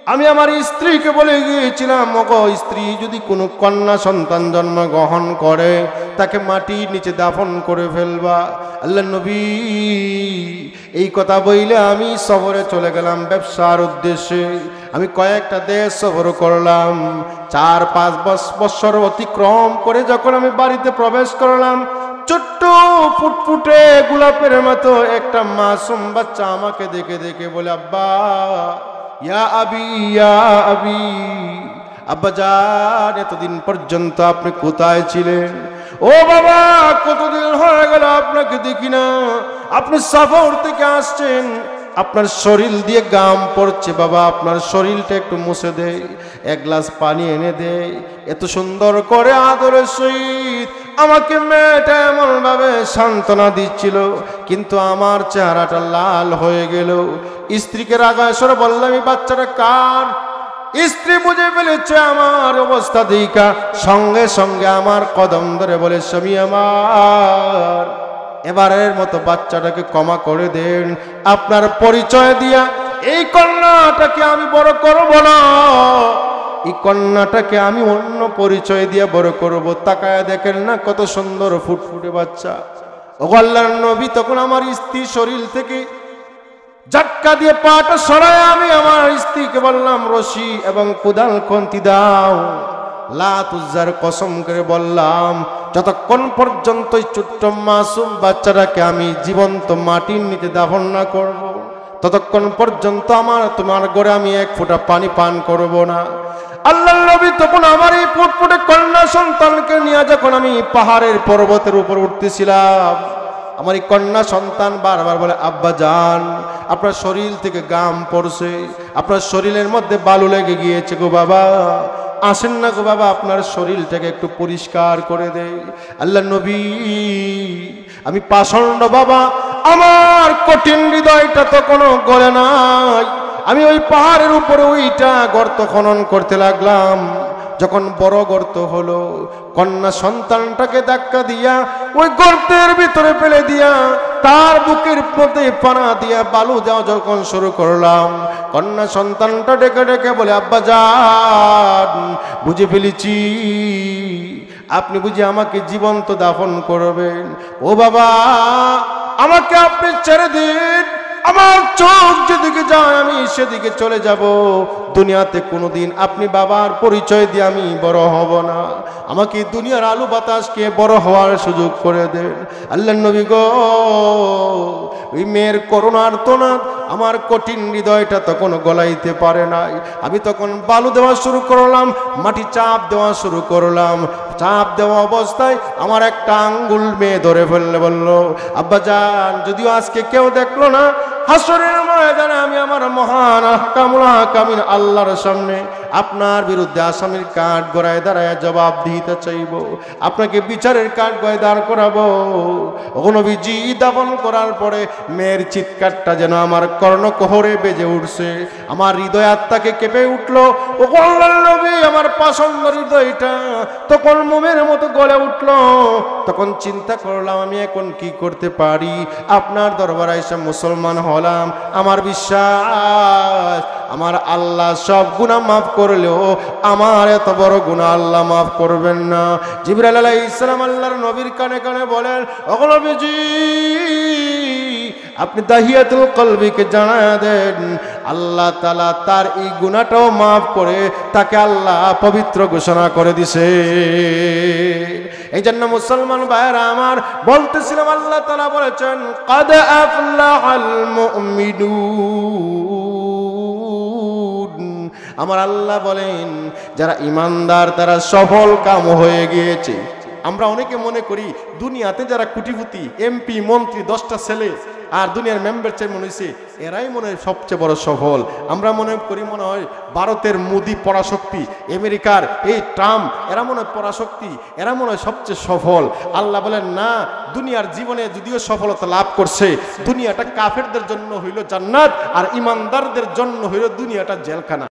আমি আমার স্ত্রীকে বলে গিয়েছিলাম, ওগো স্ত্রী, যদি কোনো কন্যা সন্তান জন্মগ্রহণ করে তাকে মাটির নিচে দাফন করে ফেলবা। আল্লাহর নবী এই কথা বইলে আমি সফরে চলে গেলাম ব্যবসার উদ্দেশ্যে। আমি কয়েকটা দেশ সফর করলাম। 4-5 বছর অতিক্রম করে যখন আমি বাড়িতে প্রবেশ করলাম, ছোট্ট ফুটফুটে গোলাপের মতো একটা মাসুম বাচ্চা আমাকে দেখে দেখে বলে, আব্বা, ইয়া আবি, ইয়া আবি, আব্বা জান, এতদিন পর্যন্ত আপনি কোথায় ছিলেন? ও বাবা, কতদিন হয়ে গেল আপনাকে দেখি না, আপনি সফর থেকে আসছেন, আপনার শরীর দিয়ে গাম পড়ছে, বাবা আপনার শরীরটা একটু মুছে দেয়, এক গ্লাস পানি এনে দেয়। এত সুন্দর করে আদরের সহিত আমাকে মেয়েটা এমন ভাবে সান্ত্বনা দিচ্ছিল, কিন্তু আমার চেহারাটা লাল হয়ে গেল। স্ত্রীকে রাগাসরে বললাম, এই বাচ্চাটা কার? স্ত্রী বুঝে ফেলেছে আমার অবস্থা দেখা, সঙ্গে সঙ্গে আমার কদম ধরে বলে, স্বামী আমার, এবারের মতো বাচ্চাটাকে ক্ষমা করে দেন। আপনার পরিচয় দিয়া এই কন্যাটাকে আমি বড় করব না, এই কন্যাটাকে আমি অন্য পরিচয় দিয়ে বড় করব। তাকায় দেখেন না কত সুন্দর ফুটফুটে বাচ্চা। ও আল্লাহর নবী তখন আমার স্ত্রীর শরীর থেকে ঝটকা দিয়ে পাটা সরায় আমি আমার স্ত্রীকে বললাম, রশি এবং কোদাল খন্তি দাও। লাত উজ্জার কসম করে বললাম, যতক্ষণ পর্যন্ত এই ছোট্ট মাসুম বাচ্চাটাকে আমি জীবন্ত মাটির নিচে দাফন না করব, ততক্ষণ পর্যন্ত তোমার ঘরে আমি এক ফোঁটা পানি পান করব না। আল্লাহর নবী তখন আমার এই ফুটফুটে কন্যা সন্তানকে নিয়ে যখন আমি পাহাড়ের পর্বতের উপর উঠতেছিলাম, আমার এই কন্যা সন্তান বারবার বলে, আব্বা জান, আপনার শরীর থেকে গাম পড়ছে, আপনার শরীরের মধ্যে বালু লেগে গিয়েছে গো বাবা, আসেন না গো বাবা, আপনার শরীরটাকে একটু পরিষ্কার করে দেয়। আল্লাহর নবী, আমি পাষণ্ড বাবা, আমার কঠিন হৃদয়টা তো কোনো গলে নাই। আমি ওই পাহাড়ের উপরে ওইটা গর্ত খনন করতে লাগলাম। যখন বড় গর্ত হলো, কন্যা সন্তানটাকে ধাক্কা দিয়া ওই গর্তের ভিতরে ফেলে দিয়া তার বুকের মধ্যে পানা দিয়া বালু দেওয়া যখন শুরু করলাম, কন্যা সন্তানটা ডেকে ডেকে বলে, আব্বা জান, বুঝে ফেলেছি আপনি বুঝি আমাকে জীবন্ত দাফন করবেন। ও বাবা, আমাকে আপনি ছেড়ে দিন, আমার চোখ যেদিকে যায় আমি সেদিকে চলে যাব। দুনিয়াতে কোনোদিন আপনি বাবার পরিচয় দিয়ে আমি বড় হব না, আমাকে দুনিয়ার আলো বাতাসকে বড় হওয়ার সুযোগ করে দেন। আল্লাহর নবী গো, ওই মেয়ের করুণার তোনাদ আমার কঠিন হৃদয়টা তখন গলাইতে পারে নাই। আমি তখন বালু দেওয়া শুরু করলাম, মাটি চাপ দেওয়া শুরু করলাম। চাপ দেওয়া অবস্থায় আমার একটা আঙ্গুল মেয়ে ধরে ফেললে, বলল, আব্বা জান, যদিও আজকে কেউ দেখলো না, হাসরের ময়দানে আমি আমার মহান আহকামুল হাকামিন আল্লাহর সামনে আপনার বিরুদ্ধে আসামির কাঠ গড়ায় দাঁড়ায় জবাব দিতে চাইব, আপনাকে বিচারের কাঠ গড়ায় দাঁড় করাবো। ও নবীজি, দাফন করার পরে মেয়ের চিৎকারটা যেন আমার কর্ণকোহরে বেজে উঠছে, আমার হৃদয় আত্মাকে কেঁপে উঠলো। ও আল্লাহর নবী, আমার পছন্দ হৃদয়টা তখন মোমের মতো গলে উঠলো। তখন চিন্তা করলাম, আমি এখন কি করতে পারি? আপনার দরবারে এসে মুসলমান হলাম, আমার বিশ্বাস আমার আল্লাহ সব গুনাহ মাফ করলেও আমার এত বড় গুনাহ আল্লাহ মাফ করবেন না। জিবরাইল আলাইহিস সালাম আল্লাহর নবীর কানে কানে বলেন, ওগো নবীজি, আপনি দাহিয়াতুল কলবিকে জানায় দেন, আল্লাহ তাআলা তার এই গুনাহটাও মাফ করে তাকে আল্লাহ পবিত্র ঘোষণা করে দিছে। এই জন্য মুসলমান ভাইরা আমার বলতেছিলাম, আল্লাহ তাআলা বলেছেন, কাদ আফলাহাল মুমিনুন। আমার আল্লাহ বলেন, যারা ইমানদার তারা সফল কাম হয়ে গিয়েছে। আমরা অনেকে মনে করি দুনিয়াতে যারা কোটিপতি, এমপি, মন্ত্রী, 10টা ছেলে আর দুনিয়ার মেম্বার চেয়ারম্যান হয়েছে, এরাই মনে হয় সবচেয়ে বড় সফল। আমরা মনে করি মনে হয় ভারতের মোদি পরাশক্তি, আমেরিকার এই ট্রাম্প, এরা মনে হয় পরাশক্তি, এরা মনে হয় সবচেয়ে সফল। আল্লাহ বলেন, না, দুনিয়ার জীবনে যদিও সফলতা লাভ করছে, দুনিয়াটা কাফেরদের জন্য হইল জান্নাত আর ইমানদারদের জন্য হইল দুনিয়াটা জেলখানা।